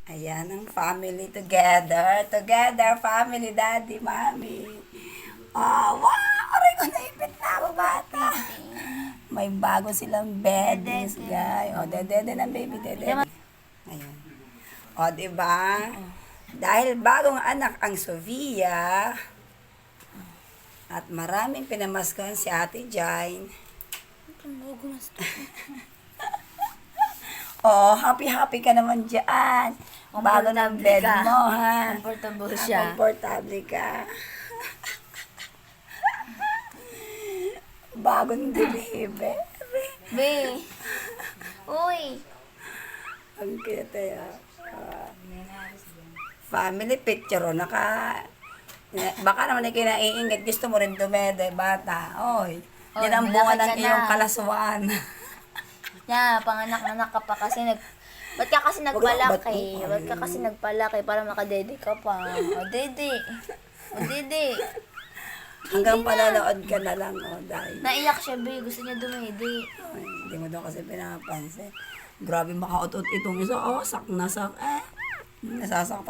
Ayan ang family together. Together, family, daddy, mommy. Oh, wow! Aray ko, naipit na ako, bata. May bago silang beddings, guys. O, dede na, baby, dede. Ayan. O, diba? Dahil bagong anak ang Sofia, at maraming pinamaskon si Ate Jane. Oh, happy-happy ka naman dyan. Bago ng bed mo, ha? Comfortable siya. Komportable ka. Bagong delivery. Be. Uy. Ang cute yan. Family picture, oh. Baka naman ay kinaiingat. Gusto mo rin dumede, bata. Oy. Oy, Yan ang bunga malaki ng ka na. iyong kalaswaan. Yeah, panganak-anak ka pa kasi ba't ka kasi nagpalaki? Ba't ka kasi nagpalaki para makadede ka pa? O, dede. O, dede. Hanggang pananood ka na lang, oh, dahil. Naiyak siya, be. Gusto niya dumede. Ay, hindi mo daw kasi pinapansin. Grabe makaot-ot itong isa. Oh, sak na sak. Nasasak